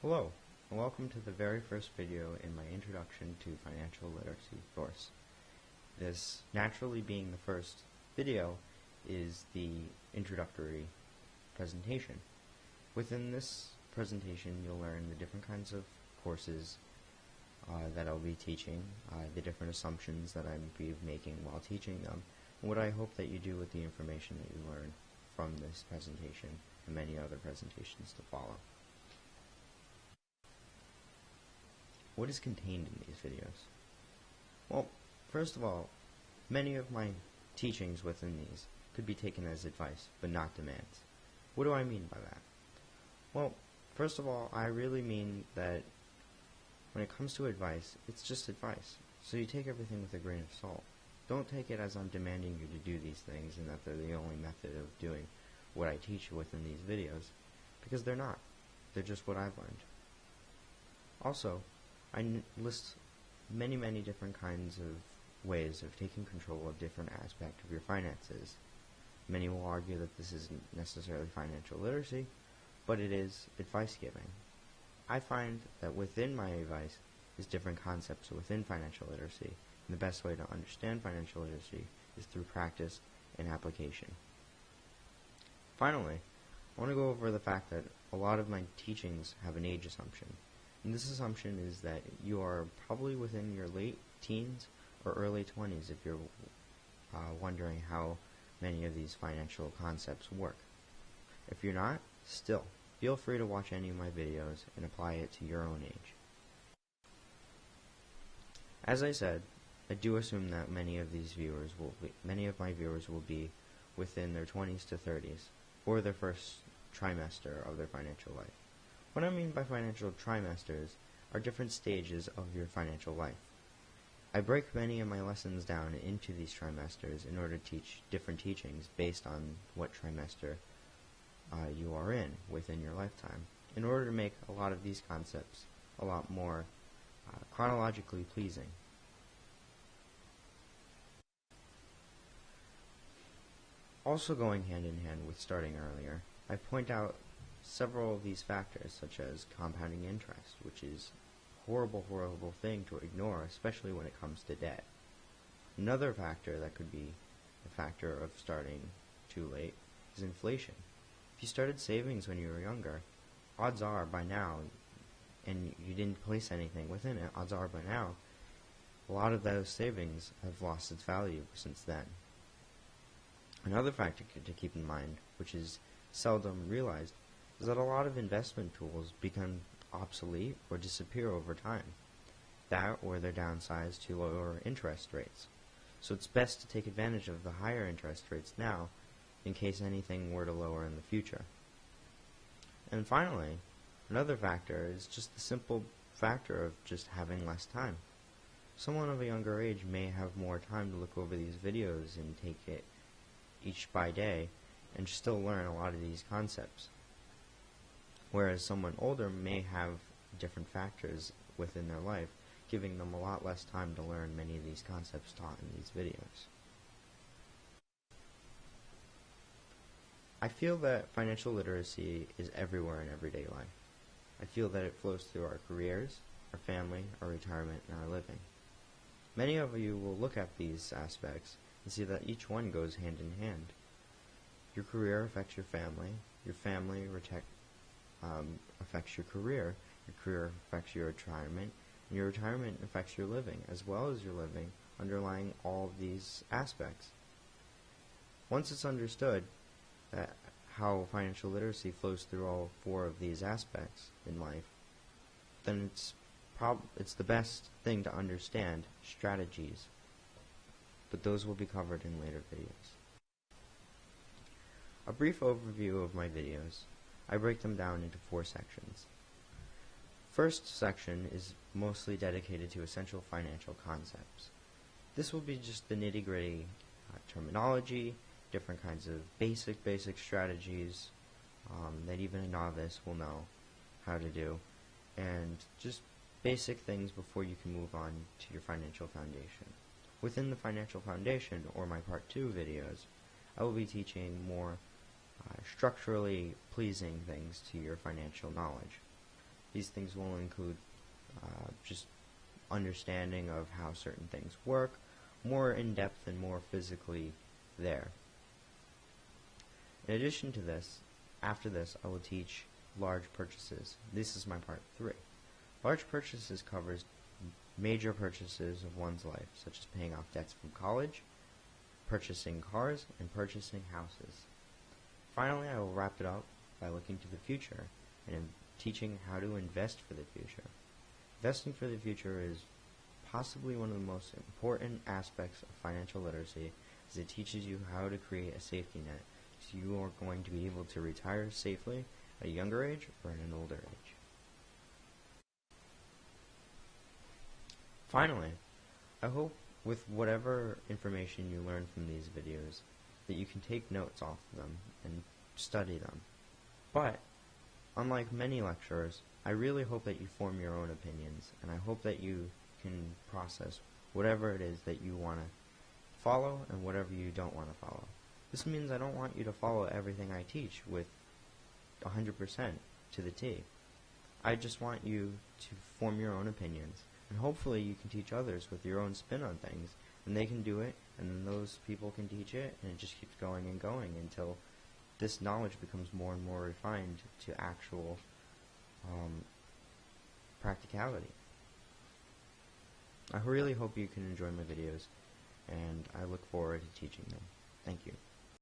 Hello, and welcome to the very first video in my Introduction to Financial Literacy course. This, naturally being the first video, is the introductory presentation. Within this presentation, you'll learn the different kinds of courses that I'll be teaching, the different assumptions that I'll be making while teaching them, and what I hope that you do with the information that you learn from this presentation and many other presentations to follow. What is contained in these videos? Well, first of all, many of my teachings within these could be taken as advice, but not demands. What do I mean by that? Well, first of all, I really mean that when it comes to advice, it's just advice. So you take everything with a grain of salt. Don't take it as I'm demanding you to do these things and that they're the only method of doing what I teach within these videos, because they're not. They're just what I've learned. Also, I list many different kinds of ways of taking control of different aspects of your finances. Many will argue that this isn't necessarily financial literacy, but it is advice giving. I find that within my advice is different concepts within financial literacy, and the best way to understand financial literacy is through practice and application. Finally, I want to go over the fact that a lot of my teachings have an age assumption. And this assumption is that you are probably within your late teens or early 20s if you're wondering how many of these financial concepts work. If you're not, still, feel free to watch any of my videos and apply it to your own age. As I said, I do assume that many of my viewers will be within their 20s to 30s or their first trimester of their financial life. What I mean by financial trimesters are different stages of your financial life. I break many of my lessons down into these trimesters in order to teach different teachings based on what trimester you are in within your lifetime, in order to make a lot of these concepts a lot more chronologically pleasing. Also going hand in hand with starting earlier, I point out several of these factors, such as compounding interest, which is a horrible thing to ignore, especially when it comes to debt. Another factor that could be a factor of starting too late is inflation. If you started savings when you were younger, odds are by now, and you didn't place anything within it, odds are by now, a lot of those savings have lost its value since then. Another factor to keep in mind, which is seldom realized, is that a lot of investment tools become obsolete or disappear over time. That or they're downsized to lower interest rates. So it's best to take advantage of the higher interest rates now in case anything were to lower in the future. And finally, another factor is just the simple factor of just having less time. Someone of a younger age may have more time to look over these videos and take it each by day and still learn a lot of these concepts. Whereas someone older may have different factors within their life, giving them a lot less time to learn many of these concepts taught in these videos. I feel that financial literacy is everywhere in everyday life. I feel that it flows through our careers, our family, our retirement, and our living. Many of you will look at these aspects and see that each one goes hand in hand. Your career affects your family affects your career affects your retirement, and your retirement affects your living, as well as your living underlying all of these aspects. Once it's understood that how financial literacy flows through all four of these aspects in life, then it's the best thing to understand strategies, but those will be covered in later videos. A brief overview of my videos. I break them down into 4 sections. First section is mostly dedicated to essential financial concepts. This will be just the nitty-gritty terminology, different kinds of basic strategies that even a novice will know how to do, and just basic things before you can move on to your financial foundation. Within the financial foundation, or my part 2 videos, I will be teaching more structurally pleasing things to your financial knowledge. These things will include just understanding of how certain things work, more in depth and more physically there. In addition to this, after this, I will teach large purchases. This is my part 3. Large purchases covers major purchases of one's life, such as paying off debts from college, purchasing cars, and purchasing houses. Finally, I will wrap it up by looking to the future and teaching how to invest for the future. Investing for the future is possibly one of the most important aspects of financial literacy, as it teaches you how to create a safety net, so you are going to be able to retire safely at a younger age or at an older age. Finally, I hope with whatever information you learn from these videos that you can take notes off of them and study them. But, unlike many lecturers, I really hope that you form your own opinions, and I hope that you can process whatever it is that you want to follow and whatever you don't want to follow. This means I don't want you to follow everything I teach with 100% to the T. I just want you to form your own opinions, and hopefully you can teach others with your own spin on things, and they can do it, and then those people can teach it, and it just keeps going and going until this knowledge becomes more and more refined to actual practicality. I really hope you can enjoy my videos, and I look forward to teaching them. Thank you.